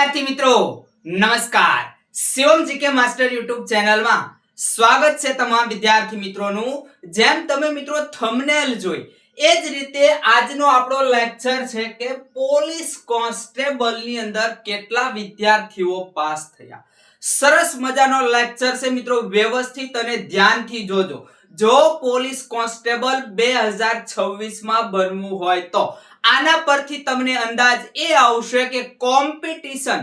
વિદ્યાર્થી મિત્રો નમસ્કાર શિવમ જીકે માસ્ટર YouTube ચેનલમાં સ્વાગત છે તમામ વિદ્યાર્થી મિત્રોનું। જેમ તમે મિત્રો થંબનેલ જોઈ એ જ રીતે આજનો આપણો લેક્ચર છે કે પોલીસ કોન્સ્ટેબલ ની અંદર કેટલા વિદ્યાર્થીઓ પાસ થયા। સરસ મજાનો લેક્ચર છે મિત્રો, વ્યવસ્થિત અને ધ્યાનથી જોજો। જો પોલીસ કોન્સ્ટેબલ 2026 માં બનવું હોય તો આના પરથી તમને અંદાજ એ આવશે કે કોમ્પિટિશન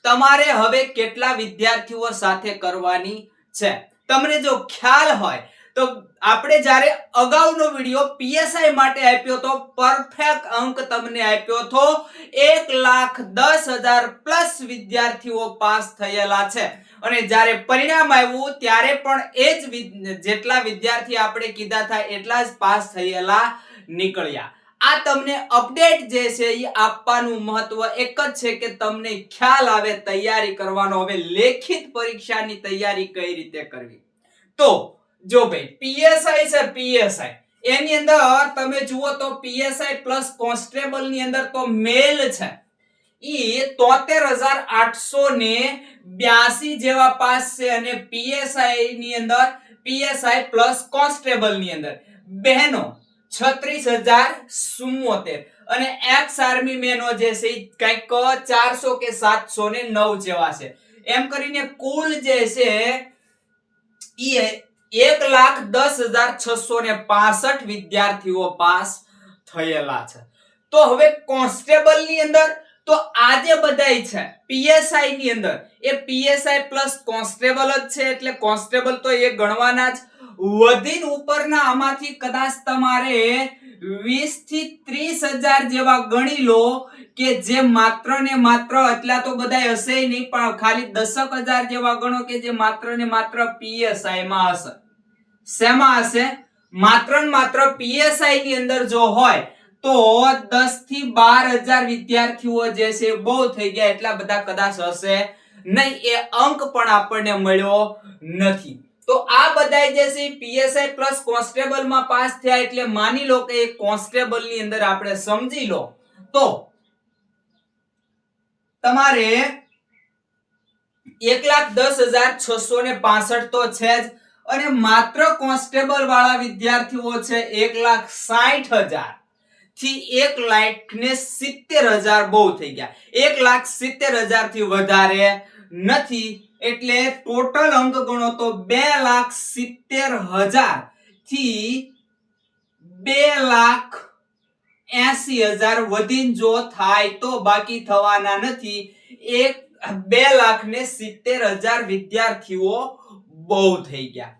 તમારે હવે કેટલા વિદ્યાર્થીઓ સાથે કરવાની છે। તમને જો ખ્યાલ હોય તો આપણે જ્યારે અગાઉનો વિડિયો પીએસઆઈ માટે આપ્યો તો પરફેક્ટ અંક તમને આપ્યો તો 1,10,000 પ્લસ વિદ્યાર્થીઓ પાસ થયેલા છે અને જ્યારે પરિણામ આવ્યું ત્યારે પણ એ જ જેટલા વિદ્યાર્થી આપણે કીધા હતા એટલા જ પાસ થયેલા નીકળ્યા। આ તમને અપડેટ જે છે એ આપવાનું મહત્વ એક જ છે કે તમને ખ્યાલ આવે તૈયારી કરવાનો। હવે લેખિત પરીક્ષાની તૈયારી કઈ રીતે કરવી તો જો ભાઈ પીએસઆઈ છે, પીએસઆઈ એની અંદર તમે જુઓ તો પીએસઆઈ પ્લસ કોન્સ્ટેબલ ની અંદર તો મેલ છે ઈ 73,882 જેવા પાસ છે અને પીએસઆઈ ની અંદર પીએસઆઈ પ્લસ કોન્સ્ટેબલ ની અંદર બહેનો 36,074 અને એક્સ આર્મી મેનો જે છે કંઈક 400 કે 709 જેવા છે। એમ કરીને કુલ જે છે ઈ 1,10,665 વિદ્યાર્થીઓ પાસ થયેલા છે। તો હવે કોન્સ્ટેબલ ની અંદર તો આજે બધાય છે પીએસઆઈ ની અંદર એ પીએસઆઈ પ્લસ કોન્સ્ટેબલ જ છે એટલે કોન્સ્ટેબલ તો એ ગણવાના જ। વધીને ઉપરના આમાંથી કદાચ તમારે 20 થી 30,000 જેવા ગણી લો કે જે માત્ર ને માત્ર એટલા તો બધાય હશે નહીં પણ ખાલી 10,000 જેવા ગણો કે જે માત્ર ને માત્ર પીએસઆઈ માં હશે। શેમાં હશે? માત્ર ને માત્ર પીએસઆઈ ની અંદર જો હોય તો 10 થી 12,000 વિદ્યાર્થીઓ જે છે બહુ થઈ ગયા, એટલા બધા કદાચ હશે નહીં। એ અંક પણ આપણને મળ્યો નથી। તો આ બધાય જે છે પીએસઆઈ પ્લસ કોન્સ્ટેબલ માં પાસ થયા એટલે માની લો કે કોન્સ્ટેબલ ની અંદર આપણે સમજી લો તો તમારે 1,10,665 તો છે જ અને માત્ર કોન્સ્ટેબલ વાળા વિદ્યાર્થીઓ છે 1,60,000 થી 1,70,000 બહુ થઈ ગયા। 1,70,000 થી વધારે નથી એટલે ટોટલ અંક ગણો તો 2,70,000 થી 2,80,000 વધીને જો થાય તો બાકી થવાના નથી। 2,70,000 વિદ્યાર્થીઓ બહુ થઈ ગયા।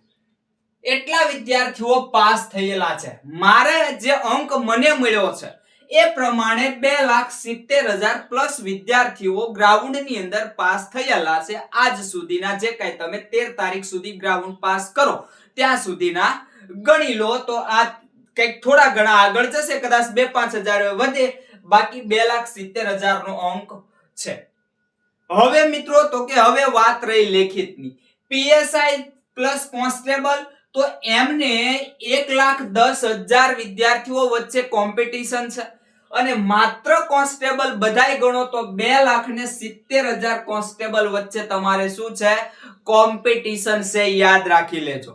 એટલા વિદ્યાર્થીઓ પાસ થયેલા છે। મારે જે અંક મને મળ્યો છે એ પ્રમાણે 2,70,000 પ્લસ વિદ્યાર્થીઓ ગ્રાઉન્ડ ની અંદર પાસ થયેલા છે આજ સુધીના। જે કઈ તમે 13 તારીખ સુધી ગ્રાઉન્ડ પાસ કરો ત્યાં સુધીના ગણી લો તો આ કઈક થોડા ઘણા આગળ જશે, કદાચ 2-5,000 વધે, બાકી 2,70,000 નો અંક છે। હવે મિત્રો તો કે હવે વાત રહી લેખિતની। પીએસઆઈ પ્લસ કોન્સ્ટેબલ તો એમને 1,10,000 વિદ્યાર્થીઓ વચ્ચે કોમ્પિટિશન છે અને માત્ર કોન્સ્ટેબલ બધાય ગણો તો 2,70,000 કોન્સ્ટેબલ વચ્ચે તમારે શું છે? કોમ્પિટિશન છે, યાદ રાખી લેજો।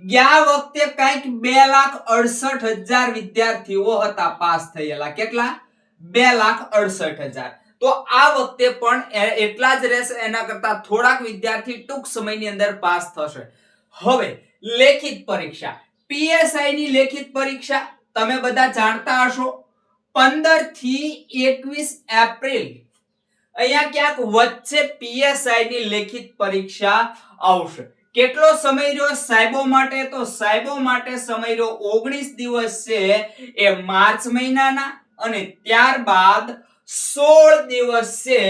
ગયા વખતે કંઈક 2,68,000 વિદ્યાર્થીઓ હતા પાસ થયેલા। કેટલા? 2,68,000। તો આ વખતે પણ એટલા જ રહેશે, એના કરતા થોડાક વિદ્યાર્થી ટૂંક સમયની અંદર પાસ થશે। હવે લેખિત પરીક્ષા, પીએસઆઈ ની લેખિત પરીક્ષા તમે બધા જાણતા હશો 15 થી 21 એપ્રિલ અહીંયા ક્યાંક વચ્ચે પીએસઆઈ ની લેખિત પરીક્ષા આવશે। કેટલો સમય રહ્યો સાહેબો માટે? તો સાહેબો માટે સમય રહ્યો 19 દિવસ છે એ માર્ચ મહિનાના અને ત્યારબાદ 16 દિવસ છે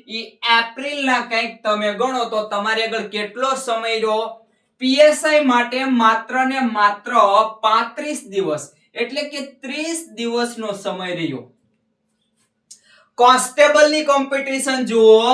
ઈ એપ્રિલ ના કંઈક તમે ગણો તો તમારે આગળ કેટલો સમય રહ્યો? પીએસઆઈ માટે માત્ર ને માત્ર 35 દિવસ એટલે કે 30 દિવસનો સમય રહ્યો। કોન્સ્ટેબલ ની કોમ્પિટિશન જુઓ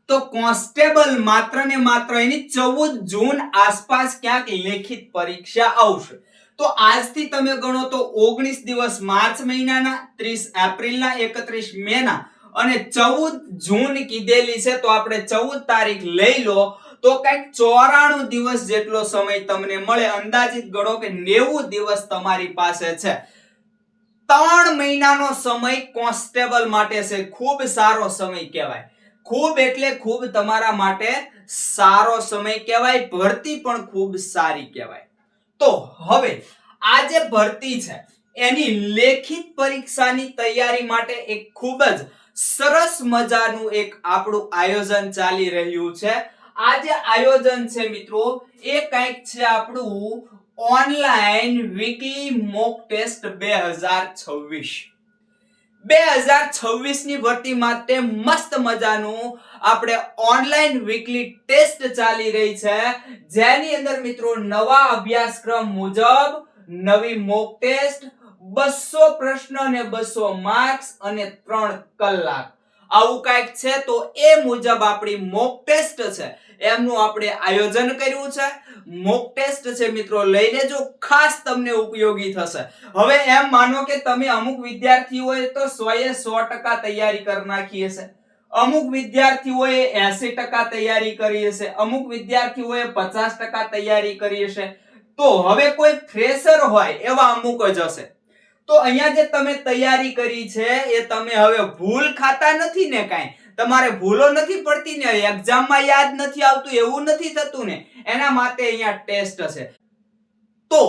તો કોન્સ્ટેબલ માત્ર ને માત્ર એની 14 જૂન આસપાસ ક્યાંક લેખિત પરીક્ષા આવશે। તો આજથી તમે ગણો તો 19 દિવસ માર્ચ મહિનાના, 30 એપ્રિલના, 31 મેના અને 14 જૂન કીધેલી છે, તો આપણે 14 તારીખ લઈ લો તો કઈક 94 દિવસ જેટલો સમય તમને મળે. અંદાજિત ગણો કે 90 દિવસ તમારી પાસે છે. 3 મહિનાનો સમય કોન્સ્ટેબલ માટે છે. ખૂબ સારો સમય કહેવાય. ખૂબ એટલે ખૂબ તમારા માટે સારો સમય કહેવાય. ભરતી પણ ખૂબ સારી કહેવાય. તો હવે આ જે ભરતી છે એની લેખિત પરીક્ષાની તૈયારી માટે એક ખૂબ જ સરસ મજાનું એક આપણું આયોજન ચાલી રહ્યું છે. આ જે આયોજન છે મિત્રો એ કંઈક છે આપણું ઓનલાઈન વીકલી મોક ટેસ્ટ 2026 ની ભરતી માટે મસ્ત મજાનું આપણે ઓનલાઈન વીકલી ટેસ્ટ ચાલી રહી છે, જેની અંદર મિત્રો નવા અભ્યાસક્રમ મુજબ નવી મોક ટેસ્ટ 200 પ્રશ્ન અને 200 માર્ક્સ અને 3 કલાક આવું કંઈક છે. તો એ મુજબ આપણી મોક ટેસ્ટ છે એમનું આપણે આયોજન કર્યું છે. મોક ટેસ્ટ છે મિત્રો લઈ લેજો, ખાસ તમને ઉપયોગી થશે. હવે એમ માનો કે તમે અમુક વિદ્યાર્થીઓએ તો 100% તૈયારી કરી નાખી હશે, અમુક વિદ્યાર્થીઓએ 80% તૈયારી કરી હશે, અમુક વિદ્યાર્થીઓએ 50% તૈયારી કરી હશે. તો હવે કોઈ ફ્રેશર હોય એવા અમુક જ હશે. તો અહીંયા જે તમે તૈયારી કરી છે એ તમે હવે ભૂલ ખાતા નથી ને, કાંઈ તમારે ભૂલો નથી પડતી ને, એક્ઝામમાં યાદ નથી આવતું એવું નથી થતું ને, એના માટે અહીંયા ટેસ્ટ છે. તો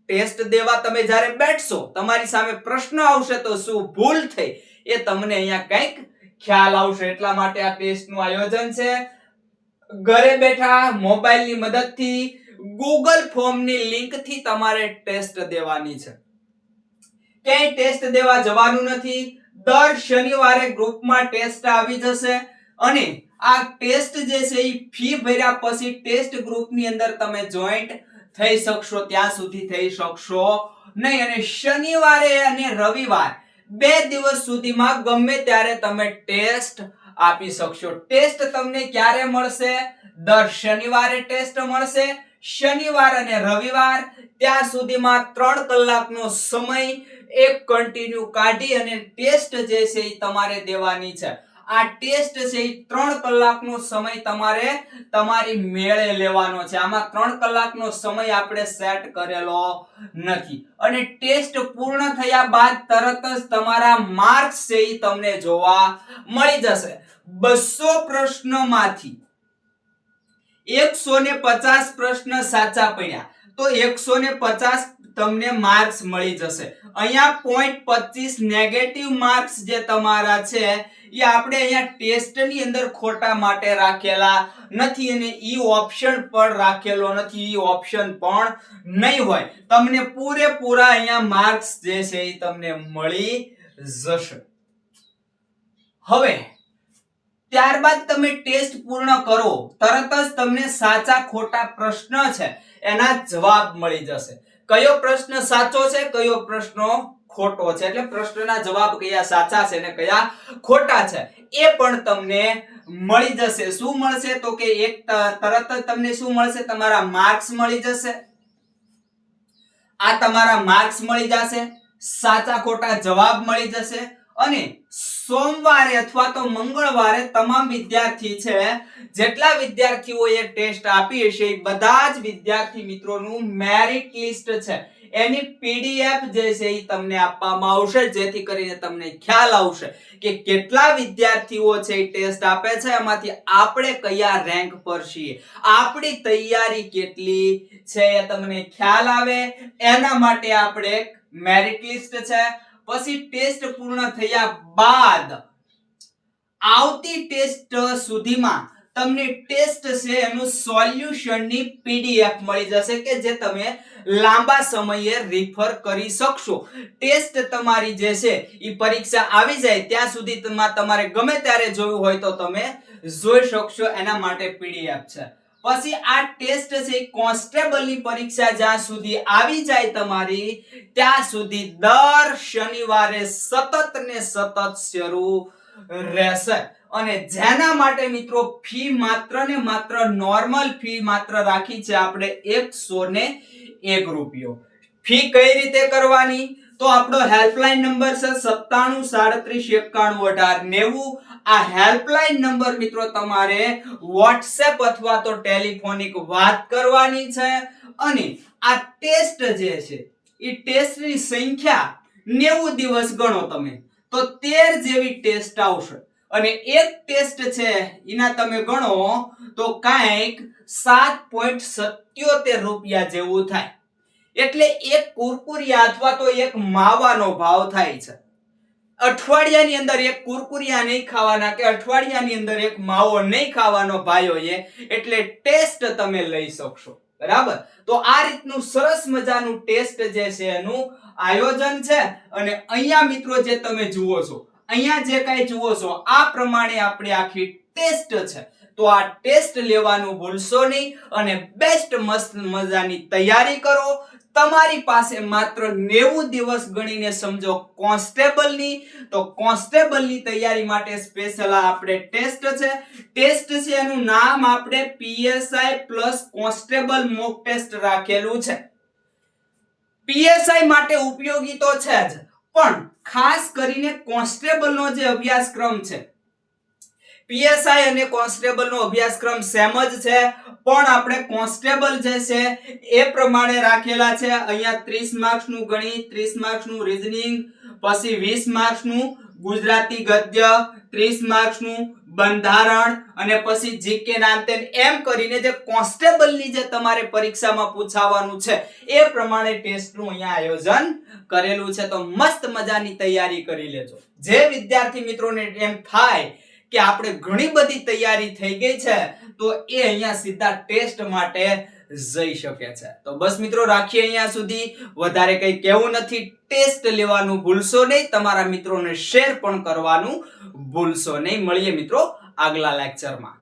ટેસ્ટ દેવા તમે જ્યારે બેઠશો તમારી સામે પ્રશ્ન આવશે તો શું ભૂલ થઈ એ તમને અહીંયા કંઈક ખ્યાલ આવશે. એટલા માટે આ ટેસ્ટનું આયોજન છે. ઘરે બેઠા મોબાઈલની મદદથી ગૂગલ ફોર્મની લિંકથી તમારે ટેસ્ટ દેવાની છે. ક્યાંય ટેસ્ટ દેવા જવાનું નથી. દર શનિવારે ગ્રુપમાં ટેસ્ટ આવી જશે અને આ ટેસ્ટ જે છે એ ફી ભર્યા પછી ટેસ્ટ ગ્રુપની અંદર તમે જોઈન્ટ થઈ શકશો ત્યાં સુધી થઈ શકશો નહીં. અને શનિવારે અને રવિવાર 2 દિવસ સુધીમાં ગમે ત્યારે તમે ટેસ્ટ આપી શકશો. ટેસ્ટ તમને ક્યારે મળશે? દર શનિવારે ટેસ્ટ મળશે. શનિવાર અને રવિવાર ત્યાં સુધીમાં 3 કલાકનો સમય એક કન્ટિન્યુ કાઢી અને ટેસ્ટ જે છે એ તમારે દેવાની છે. આ ટેસ્ટ છે એ 3 કલાકનો સમય તમારે તમારી મેળે લેવાનો છે. આમાં 3 કલાકનો સમય આપણે સેટ કરેલો નથી. અને ટેસ્ટ પૂર્ણ થયા બાદ તરત જ તમારા માર્ક્સ છે એ તમને જોવા મળી જશે. 200 પ્રશ્નોમાંથી 150 પ્રશ્ન સાચા પડ્યા તો 150 તમને માર્ક્સ મળી જશે. અહીંયા 0.25 નેગેટિવ માર્ક્સ જે તમારા છે એ આપણે અહીંયા ટેસ્ટની અંદર ખોટા માટે રાખેલા નથી અને ઈ ઓપ્શન પણ રાખેલો નથી. ઈ ઓપ્શન પણ નહીં હોય. તમને પૂરેપૂરા અહીંયા માર્ક્સ જે છે એ તમને મળી જશે. હવે ત્યારબાદ તમે ટેસ્ટ પૂર્ણ કરો તરત જ તમને સાચા ખોટા પ્રશ્ન છે એના જવાબ મળી જશે. કયો પ્રશ્ન સાચો છે, કયો પ્રશ્ન ખોટો છે, એટલે પ્રશ્નના જવાબ કયા સાચા છે અને કયા ખોટા છે એ પણ તમને મળી જશે. શું મળશે તો કે એક તરત જ તમને શું મળશે? તમારા માર્ક્સ મળી જશે. આ તમારા માર્ક્સ મળી જશે, સાચા ખોટા જવાબ મળી જશે. અને સોમવારે અથવા તો મંગળવારે તમામ વિદ્યાર્થી છે જેટલા વિદ્યાર્થીઓએ ટેસ્ટ આપી હશે એ બધા જ વિદ્યાર્થી મિત્રોનું મેરિટ લિસ્ટ છે એની પીડીએફ જે છે એ તમને આપવામાં આવશે, જેથી કરીને તમને ખ્યાલ આવશે કે કેટલા વિદ્યાર્થીઓ છે એ ટેસ્ટ આપે છે, એમાંથી આપણે કયા રેન્ક પર છીએ, આપણી તૈયારી કેટલી છે એ તમને ખ્યાલ આવે એના માટે આપણે મેરિટ લિસ્ટ છે. પછી ટેસ્ટ પૂર્ણ થયા બાદ આવતી ટેસ્ટ સુધીમાં તમને ટેસ્ટ છે એનું સોલ્યુશનની પીડીએફ મળી જશે કે જે તમે લાંબા સમયે રિફર કરી શકશો. ટેસ્ટ તમારી જે છે એ પરીક્ષા આવી જાય ત્યાં સુધી તમારે ગમે ત્યારે જોયું હોય તો તમે જોઈ શકશો. એના માટે પીડીએફ છે. પછી આ ટેસ્ટ છે કોન્સ્ટેબલની પરીક્ષા જ્યાં સુધી આવી જાય તમારી ત્યાં સુધી દર શનિવારે સતત ને સતત શરૂ રહેશે. અને જેના માટે મિત્રો ફી માત્ર ને માત્ર નોર્મલ ફી માત્ર રાખી છે આપણે 101 રૂપિયો. ફી કઈ રીતે કરવાની તો આપણો હેલ્પલાઇન નંબર છે 9737911890. આ હેલ્પલાઇન નંબર મિત્રો તમારે વોટ્સએપ અથવા તો ટેલિફોનિક વાત કરવાની છે અને આ ટેસ્ટ જે છે એ ટેસ્ટની સંખ્યા 90 દિવસ ગણો તમે તો 13 જેવી ટેસ્ટ આવશે અને એક ટેસ્ટ છે એના તમે ગણો તો કાંઈક 7.77 રૂપિયા જેવું થાય. એટલે એક કુરકુરિયા અથવા તો એક માવાનો ભાવ થાય છે. અઠવાડિયાની અંદર એક કુરકુરિયા નહીં ખાવાના કે અઠવાડિયાની અંદર એક માવો નહીં ખાવાનો ભાઈઓએ, એટલે ટેસ્ટ તમે લઈ શકશો. બરાબર? તો આ રીતનું સરસ મજાનું ટેસ્ટ જે છે એનું આયોજન છે અને અહીંયા મિત્રો જે તમે જુઓ છો, અહીંયા જે કાંઈ જુઓ છો આ પ્રમાણે આપણે આખી ટેસ્ટ છે. તો આ ટેસ્ટ લેવાનું ભૂલશો નહીં અને બેસ્ટ મસ્ત મજાની તૈયારી કરો. તમારી પાસે માત્ર 90 દિવસ ગણીને સમજો કોન્સ્ટેબલની. તો કોન્સ્ટેબલની તૈયારી માટે સ્પેશિયલ આપણે ટેસ્ટ છે એનું નામ આપણે PSI plus constable mock test રાખેલું છે. પીએસઆઈ માટે ઉપયોગી તો છે જ, પણ ખાસ કરીને કોન્સ્ટેબલનો જે અભ્યાસક્રમ છે, પીએસઆઈ અને કોન્સ્ટેબલનો અભ્યાસક્રમ સેમ જ છે, પણ આપણે કોન્સ્ટેબલ જે છે એ પ્રમાણે રાખેલા છે. અહીંયા 30 માર્ક્સનું ગણિત, 30 માર્ક્સનું રીઝનિંગ, પછી 20 માર્ક્સનું ગુજરાતી ગદ્ય, 30 માર્ક્સનું બંધારણ અને પછી જીકે નામતેન એમ કરીને જે કોન્સ્ટેબલની જે તમારે પરીક્ષામાં પૂછાવાનું છે એ પ્રમાણે ટેસ્ટનું અહીંયા આયોજન કરેલું છે. તો મસ્ત મજાની તૈયારી કરી લેજો. જે વિદ્યાર્થી મિત્રોને એમ થાય કે આપણે ઘણી બધી તૈયારી થઈ ગઈ છે તો એ અહીંયા સીધા ટેસ્ટ માટે જઈ શકે છે. તો બસ મિત્રો રાખીએ અહીંયા સુધી, વધારે કંઈ કહેવું નથી. ટેસ્ટ લેવાનું ભૂલશો નહીં, તમારા મિત્રોને શેર પણ કરવાનું ભૂલશો નહીં. મળીએ મિત્રો આગલા લેક્ચરમાં.